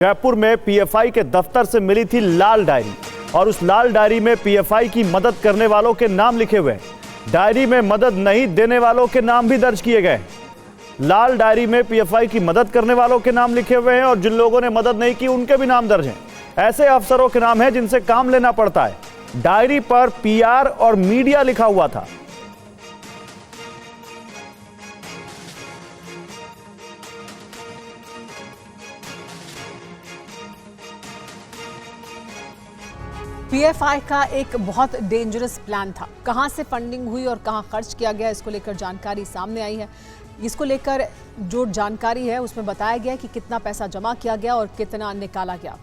जयपुर में पीएफआई के दफ्तर से मिली थी लाल डायरी और उस लाल डायरी में पीएफआई की मदद करने वालों के नाम लिखे हुए हैं। डायरी में मदद नहीं देने वालों के नाम भी दर्ज किए गए। लाल डायरी में पीएफआई की मदद करने वालों के नाम लिखे हुए हैं और जिन लोगों ने मदद नहीं की उनके भी नाम दर्ज हैं। ऐसे अफसरों के नाम हैं जिनसे काम लेना पड़ता है। डायरी पर पीआर और मीडिया लिखा हुआ था। पीएफआई का एक बहुत डेंजरस प्लान था। कहां से फंडिंग हुई और कहां खर्च किया गया, इसको लेकर जानकारी सामने आई है। इसको लेकर जो जानकारी है उसमें बताया गया कि कितना पैसा जमा किया गया और कितना निकाला गया।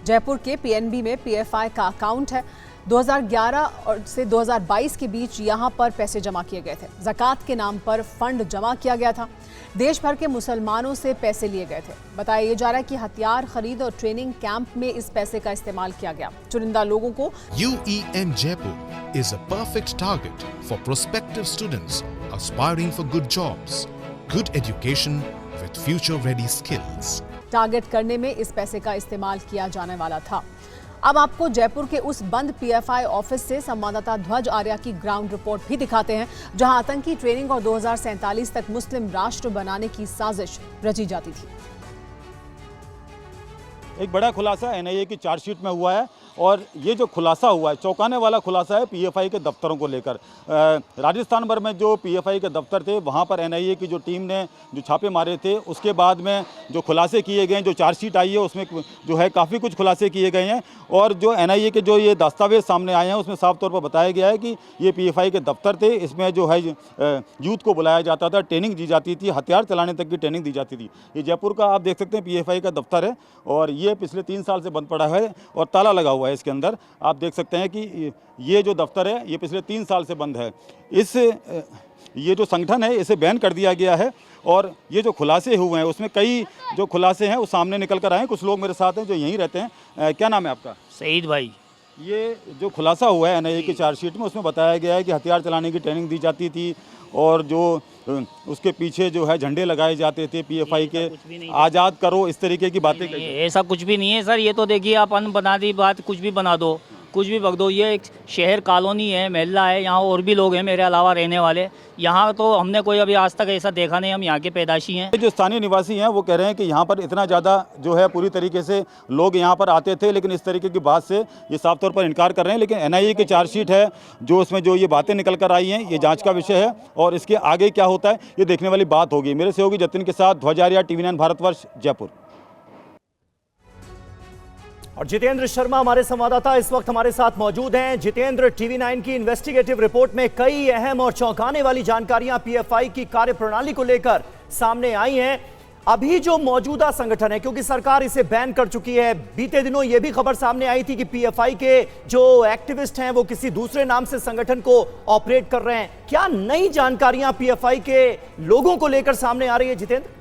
जयपुर के पीएनबी में पीएफआई का अकाउंट है। 2011 से 2022 के बीच यहां पर पैसे जमा किए गए थे। ज़कात के नाम पर फंड जमा किया गया था। देश भर के मुसलमानों से पैसे लिए गए थे। बताया जा रहा है कि हथियार खरीद और ट्रेनिंग कैंप में इस पैसे का इस्तेमाल किया गया। चुनिंदा लोगों को UEM Jaipur is a perfect target for prospective students aspiring for good jobs, good education with future-ready skills. Target करने में इस पैसे का इस्तेमाल किया जाने वाला था। अब आपको जयपुर के उस बंद पीएफआई ऑफिस से संवाददाता ध्वज आर्या की ग्राउंड रिपोर्ट भी दिखाते हैं, जहां आतंकी ट्रेनिंग और 2047 तक मुस्लिम राष्ट्र बनाने की साजिश रची जाती थी। एक बड़ा खुलासा एनआईए की चार्जशीट में हुआ है और ये जो खुलासा हुआ है चौंकाने वाला खुलासा है पीएफआई के दफ्तरों को लेकर। राजस्थान भर में जो पीएफआई के दफ्तर थे वहाँ पर एनआईए की जो टीम ने जो छापे मारे थे उसके बाद में जो खुलासे किए गए, जो चार्जशीट आई है उसमें जो है काफ़ी कुछ खुलासे किए गए हैं। और जो एनआईए के जो ये दस्तावेज सामने आए हैं उसमें साफ तौर पर बताया गया है कि ये पीएफआई के दफ्तर थे। इसमें जो है यूथ को बुलाया जाता था, ट्रेनिंग दी जाती थी, हथियार चलाने तक की ट्रेनिंग दी जाती थी। ये जयपुर का आप देख सकते हैं पीएफआई का दफ्तर है और ये पिछले 3 साल से बंद पड़ा है और ताला लगा हुआ है। इसके अंदर आप देख सकते हैं कि ये जो दफ्तर है ये पिछले 3 साल से बंद है। ये जो संगठन है इसे बैन कर दिया गया है और ये जो खुलासे हुए हैं उसमें कई जो खुलासे हैं वो सामने निकल कर आए हैं। कुछ लोग मेरे साथ हैं जो यहीं रहते हैं। क्या नाम है आपका? सईद भाई। ये जो खुलासा हुआ है एनआईए की चार्जशीट में उसमें बताया गया है कि हथियार चलाने की ट्रेनिंग दी जाती थी और जो उसके पीछे जो है झंडे लगाए जाते थे पीएफआई के, आज़ाद करो, इस तरीके की बातें। ऐसा कुछ भी नहीं है सर। ये तो देखिए आप बना दी बात, कुछ भी बना दो, कुछ भी बक दो। ये एक शहर कॉलोनी है, मोहल्ला है, यहाँ और भी लोग हैं मेरे अलावा रहने वाले। यहाँ तो हमने कोई अभी आज तक ऐसा देखा नहीं। हम यहाँ के पैदाशी हैं। जो स्थानीय निवासी हैं वो कह रहे हैं कि यहाँ पर इतना ज़्यादा जो है पूरी तरीके से लोग यहाँ पर आते थे, लेकिन इस तरीके की बात से ये साफ तौर पर इनकार कर रहे हैं। लेकिन एनआईए की चार्जशीट है जो उसमें जो ये बातें निकल कर आई हैं ये जाँच का विषय है और इसके आगे क्या होता है ये देखने वाली बात होगी। मेरे सहयोगी जतिन के साथ ध्वज आर्या, TV9 भारतवर्ष, जयपुर। और जितेंद्र शर्मा हमारे संवाददाता इस वक्त हमारे साथ मौजूद हैं। जितेंद्र, TV9 की इन्वेस्टिगेटिव रिपोर्ट में कई अहम और चौंकाने वाली जानकारियां पीएफआई की कार्यप्रणाली को लेकर सामने आई हैं। अभी जो मौजूदा संगठन है, क्योंकि सरकार इसे बैन कर चुकी है, बीते दिनों यह भी खबर सामने आई थी कि पीएफआई के जो एक्टिविस्ट हैं वो किसी दूसरे नाम से संगठन को ऑपरेट कर रहे हैं। क्या नई जानकारियां पीएफआई के लोगों को लेकर सामने आ रही है जितेंद्र?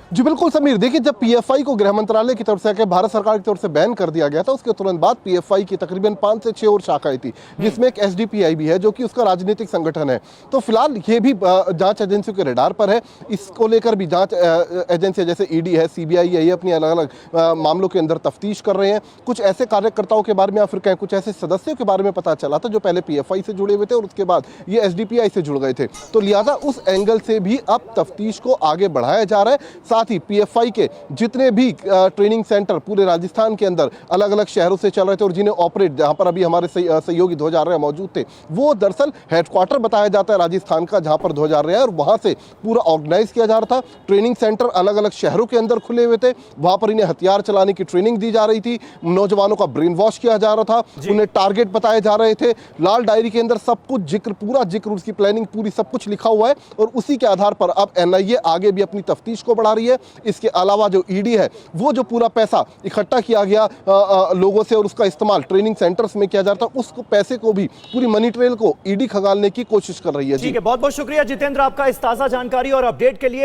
जी बिल्कुल समीर, देखिए जब पीएफआई को गृह मंत्रालय की तरफ से भारत सरकार की तरफ से बैन कर दिया गया था उसके तुरंत बाद पीएफआई की तकरीबन 5 से 6 और शाखाएं थी, जिसमें एक एसडीपीआई भी है जो कि उसका राजनीतिक संगठन है। तो फिलहाल ये भी जांच एजेंसियों के रडार पर है। इसको लेकर भी जांच एजेंसियां जैसे ईडी है, सीबीआई है, ये अपनी अलग अलग मामलों के अंदर तफ्तीश कर रहे हैं। कुछ ऐसे कार्यकर्ताओं के बारे में या फिर कहें कुछ ऐसे सदस्यों के बारे में पता चला था जो पहले पीएफआई से जुड़े हुए थे और उसके बाद ये एसडीपीआई से जुड़ गए थे। तो लिहाजा उस एंगल से भी अब तफ्तीश को आगे बढ़ाया जा रहा है। साथ ही पीएफआई के जितने भी ट्रेनिंग सेंटर पूरे राजस्थान के अंदर अलग अलग शहरों से चल रहे थे और जिन्हें ऑपरेट, जहां पर अभी हमारे सहयोगी ध्वज आर्या मौजूद थे, वो दरअसल हेडक्वार्टर बताया जाता है राजस्थान का, जहां पर ध्वज आर्या है और वहां से पूरा ऑर्गेनाइज किया जा रहा था। ट्रेनिंग सेंटर अलग अलग शहरों के अंदर खुले हुए थे, वहां पर इन्हें हथियार चलाने की ट्रेनिंग दी जा रही थी, नौजवानों का ब्रेन वॉश किया जा रहा था, उन्हें टारगेट बताए जा रहे थे। लाल डायरी के अंदर सब कुछ पूरा जिक्र, उसकी प्लानिंग पूरी सब कुछ लिखा हुआ है और उसी के आधार पर अब एनआईए आगे भी अपनी तफ्तीश को बढ़ा रही है। इसके अलावा जो ईडी है वो जो पूरा पैसा इकट्ठा किया गया लोगों से और उसका इस्तेमाल ट्रेनिंग सेंटर्स में किया जाता है, उसको पैसे को भी पूरी मनी ट्रेल को ईडी खंगालने की कोशिश कर रही है। ठीक है, बहुत बहुत शुक्रिया जितेंद्र आपका इस ताजा जानकारी और अपडेट के लिए।